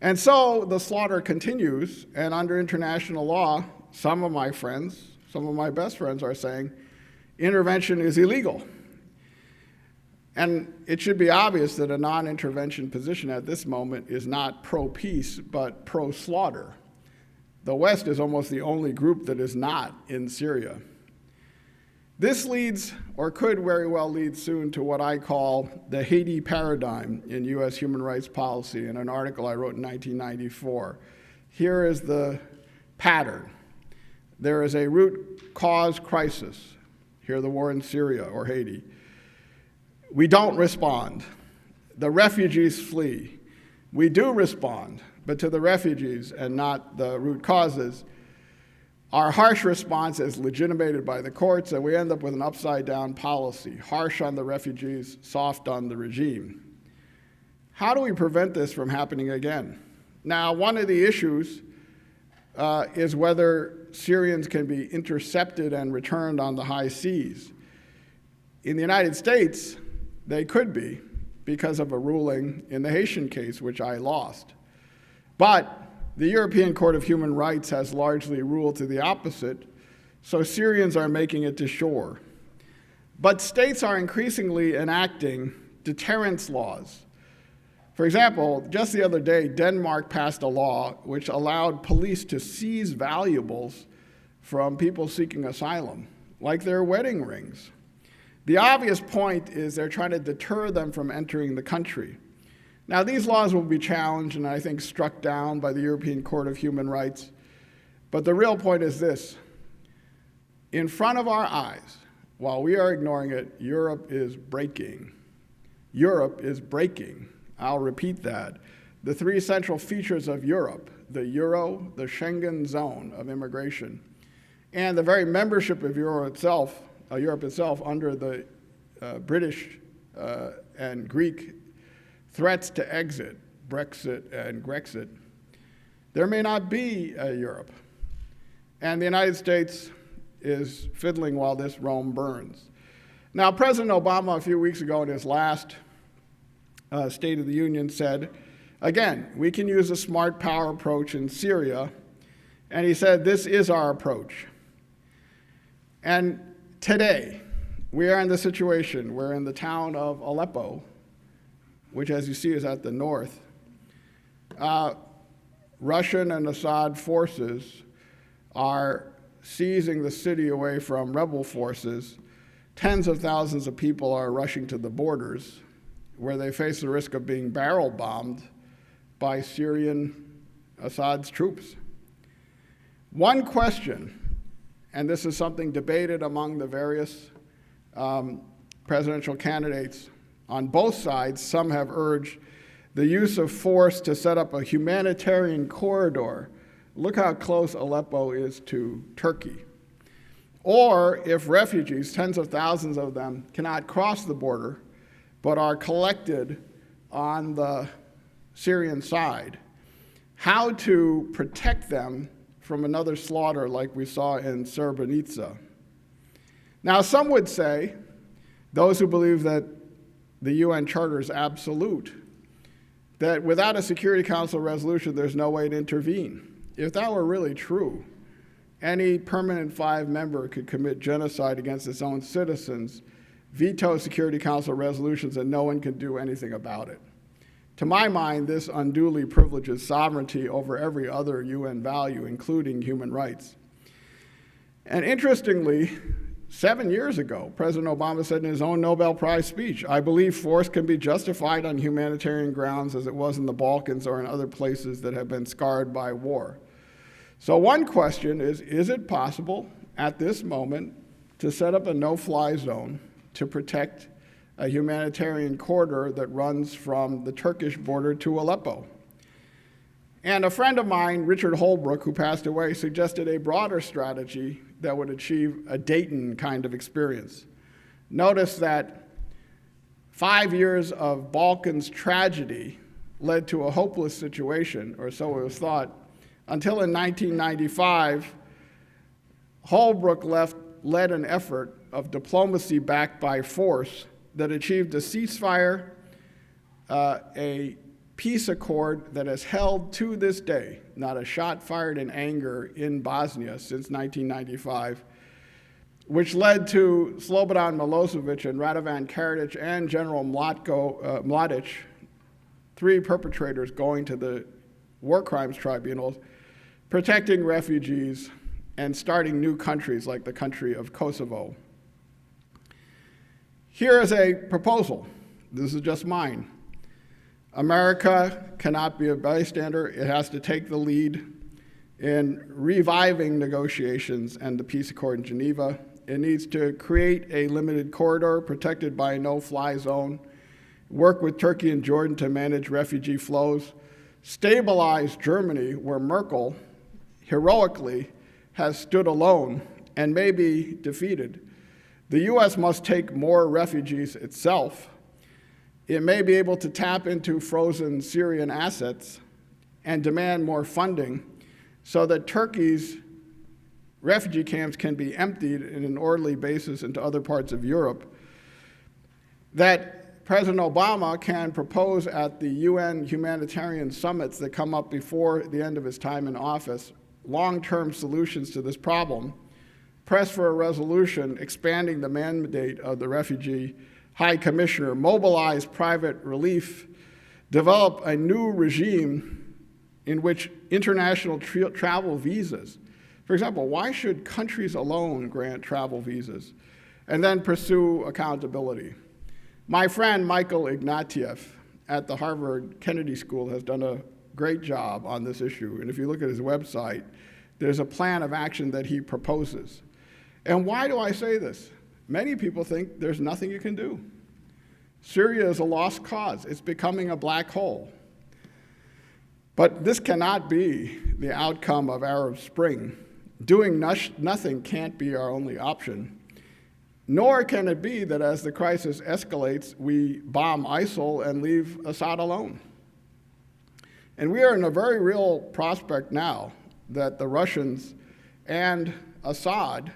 And so the slaughter continues, and under international law, some of my friends, some of my best friends are saying intervention is illegal. And it should be obvious that a non-intervention position at this moment is not pro-peace, but pro-slaughter. The West is almost the only group that is not in Syria. This leads, or could very well lead soon, to what I call the Haiti paradigm in US human rights policy in an article I wrote in 1994. Here is the pattern. There is a root cause crisis. Here, the war in Syria or Haiti. We don't respond. The refugees flee. We do respond, but to the refugees and not the root causes. Our harsh response is legitimated by the courts, and we end up with an upside-down policy, harsh on the refugees, soft on the regime. How do we prevent this from happening again? Now, one of the issues is whether Syrians can be intercepted and returned on the high seas. In the United States, they could be because of a ruling in the Haitian case, which I lost. But the European Court of Human Rights has largely ruled to the opposite, so Syrians are making it to shore. But states are increasingly enacting deterrence laws. For example, just the other day, Denmark passed a law which allowed police to seize valuables from people seeking asylum, like their wedding rings. The obvious point is they're trying to deter them from entering the country. Now, these laws will be challenged and I think struck down by the European Court of Human Rights. But the real point is this. In front of our eyes, while we are ignoring it, Europe is breaking. Europe is breaking. I'll repeat that. The three central features of Europe, the euro, the Schengen zone of immigration, and the very membership of Europe itself under the British and Greek threats to exit, Brexit and Grexit, there may not be a Europe. And the United States is fiddling while this Rome burns. Now, President Obama a few weeks ago in his last State of the Union said, again, we can use a smart power approach in Syria, and he said, this is our approach. And today, we are in the situation where in the town of Aleppo, which as you see is at the north, Russian and Assad forces are seizing the city away from rebel forces. Tens of thousands of people are rushing to the borders where they face the risk of being barrel bombed by Syrian Assad's troops. One question, and this is something debated among the various presidential candidates on both sides, some have urged the use of force to set up a humanitarian corridor. Look how close Aleppo is to Turkey. Or if refugees, tens of thousands of them, cannot cross the border, but are collected on the Syrian side, how to protect them from another slaughter like we saw in Srebrenica. Now, some would say, those who believe that the UN Charter is absolute, that without a Security Council resolution, there's no way to intervene. If that were really true, any permanent 5-member could commit genocide against its own citizens, veto Security Council resolutions, and no one can do anything about it. To my mind, this unduly privileges sovereignty over every other UN value, including human rights. And interestingly, 7 years ago, President Obama said in his own Nobel Prize speech, I believe force can be justified on humanitarian grounds as it was in the Balkans or in other places that have been scarred by war. So one question is it possible at this moment to set up a no-fly zone to protect a humanitarian corridor that runs from the Turkish border to Aleppo? And a friend of mine, Richard Holbrooke, who passed away, suggested a broader strategy that would achieve a Dayton kind of experience. Notice that 5 years of Balkans tragedy led to a hopeless situation, or so it was thought, until in 1995, Holbrooke led an effort of diplomacy backed by force that achieved a ceasefire, a peace accord that has held to this day, not a shot fired in anger in Bosnia since 1995, which led to Slobodan Milosevic and Radovan Karadzic and General Mladic, 3 perpetrators going to the war crimes tribunals, protecting refugees and starting new countries like the country of Kosovo. Here is a proposal. This is just mine. America cannot be a bystander. It has to take the lead. in reviving negotiations and the peace accord in Geneva. It needs to create a limited corridor protected by a no-fly zone, work with Turkey and Jordan to manage refugee flows, stabilize Germany, where Merkel heroically has stood alone and may be defeated. The US must take more refugees itself. It may be able to tap into frozen Syrian assets and demand more funding so that Turkey's refugee camps can be emptied in an orderly basis into other parts of Europe, that President Obama can propose at the UN humanitarian summits that come up before the end of his time in office long-term solutions to this problem, press for a resolution expanding the mandate of the Refugee High Commissioner, mobilize private relief, develop a new regime in which international travel visas, for example, why should countries alone grant travel visas, and then pursue accountability? My friend Michael Ignatieff at the Harvard Kennedy School has done a great job on this issue, and if you look at his website, there's a plan of action that he proposes. And why do I say this? Many people think there's nothing you can do. Syria is a lost cause. It's becoming a black hole. But this cannot be the outcome of Arab Spring. Doing nothing can't be our only option. Nor can it be that as the crisis escalates, we bomb ISIL and leave Assad alone. And we are in a very real prospect now that the Russians and Assad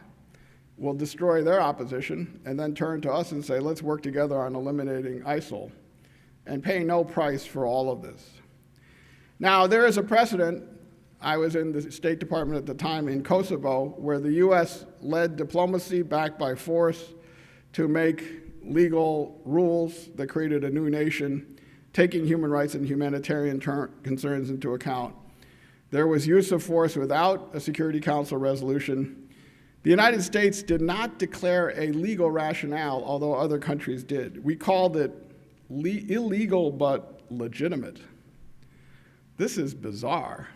will destroy their opposition and then turn to us and say, let's work together on eliminating ISIL and pay no price for all of this. Now, there is a precedent. I was in the State Department at the time in Kosovo, where the US led diplomacy backed by force to make legal rules that created a new nation, taking human rights and humanitarian concerns into account. There was use of force without a Security Council resolution. The United States did not declare a legal rationale, although other countries did. We called it illegal but legitimate. This is bizarre.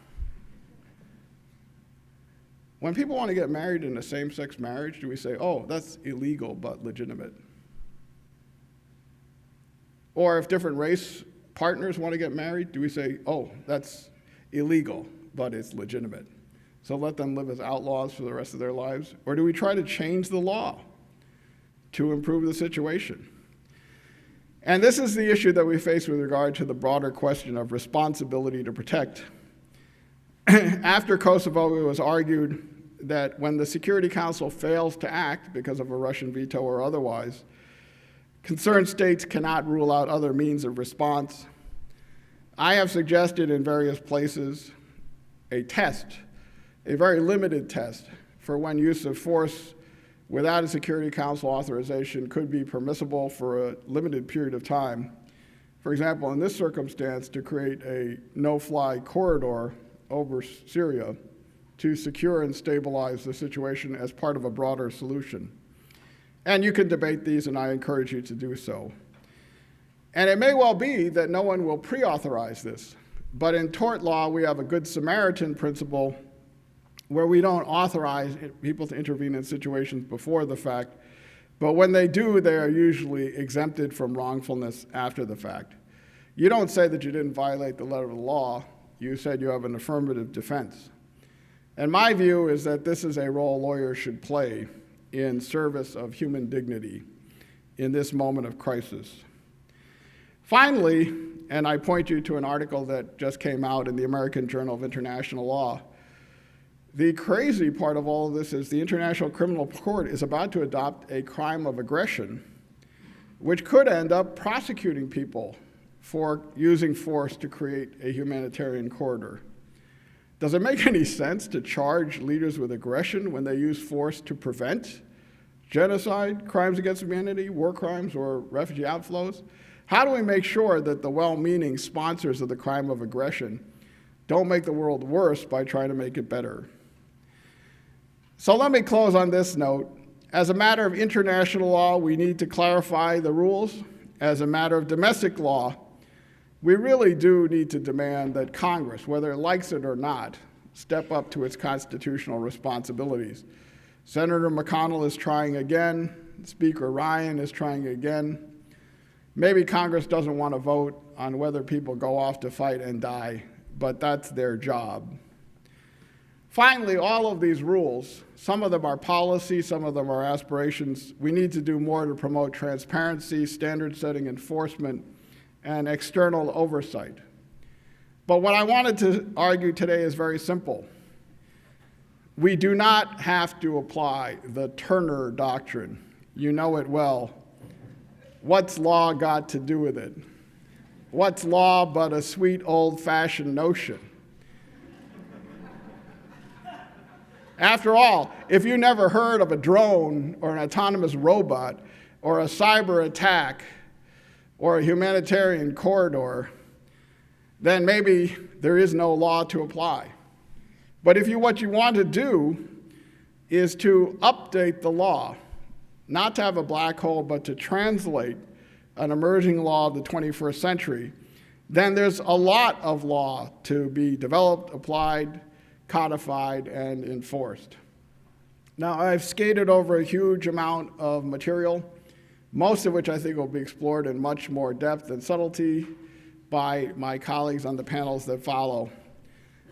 When people want to get married in a same-sex marriage, do we say, oh, that's illegal but legitimate? Or if different race partners want to get married, do we say, oh, that's illegal but it's legitimate? So let them live as outlaws for the rest of their lives? Or do we try to change the law to improve the situation? And this is the issue that we face with regard to the broader question of responsibility to protect. After Kosovo, it was argued that when the Security Council fails to act because of a Russian veto or otherwise, concerned states cannot rule out other means of response. I have suggested in various places a test, a very limited test, for when use of force without a Security Council authorization could be permissible for a limited period of time. For example, in this circumstance, to create a no-fly corridor over Syria to secure and stabilize the situation as part of a broader solution. And you can debate these, and I encourage you to do so. And it may well be that no one will pre-authorize this, but in tort law, we have a Good Samaritan principle where we don't authorize people to intervene in situations before the fact, but when they do, they are usually exempted from wrongfulness after the fact. You don't say that you didn't violate the letter of the law, you said you have an affirmative defense. And my view is that this is a role lawyers should play in service of human dignity in this moment of crisis. Finally, and I point you to an article that just came out in the American Journal of International Law, the crazy part of all of this is the International Criminal Court is about to adopt a crime of aggression, which could end up prosecuting people for using force to create a humanitarian corridor. Does it make any sense to charge leaders with aggression when they use force to prevent genocide, crimes against humanity, war crimes, or refugee outflows? How do we make sure that the well-meaning sponsors of the crime of aggression don't make the world worse by trying to make it better? So let me close on this note. As a matter of international law, we need to clarify the rules. As a matter of domestic law, we really do need to demand that Congress, whether it likes it or not, step up to its constitutional responsibilities. Senator McConnell is trying again. Speaker Ryan is trying again. Maybe Congress doesn't want to vote on whether people go off to fight and die, but that's their job. Finally, all of these rules, some of them are policy, some of them are aspirations. We need to do more to promote transparency, standard-setting enforcement, and external oversight. But what I wanted to argue today is very simple. We do not have to apply the Turner Doctrine. You know it well. What's law got to do with it? What's law but a sweet old-fashioned notion? After all, if you never heard of a drone or an autonomous robot or a cyber attack or a humanitarian corridor, then maybe there is no law to apply. But what you want to do is to update the law, not to have a black hole, but to translate an emerging law of the 21st century, then there's a lot of law to be developed, applied, codified, and enforced. Now, I've skated over a huge amount of material, most of which I think will be explored in much more depth and subtlety by my colleagues on the panels that follow.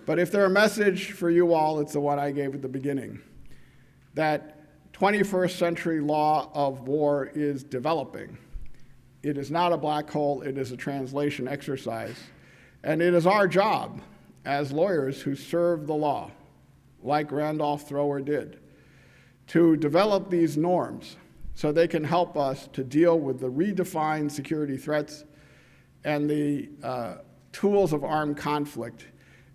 But if there's a message for you all, it's the one I gave at the beginning, that 21st century law of war is developing. It is not a black hole, it is a translation exercise. And it is our job as lawyers who serve the law, like Randolph Thrower did, to develop these norms so they can help us to deal with the redefined security threats and the tools of armed conflict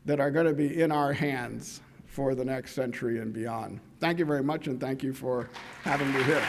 that are going to be in our hands for the next century and beyond. Thank you very much, and thank you for having me here.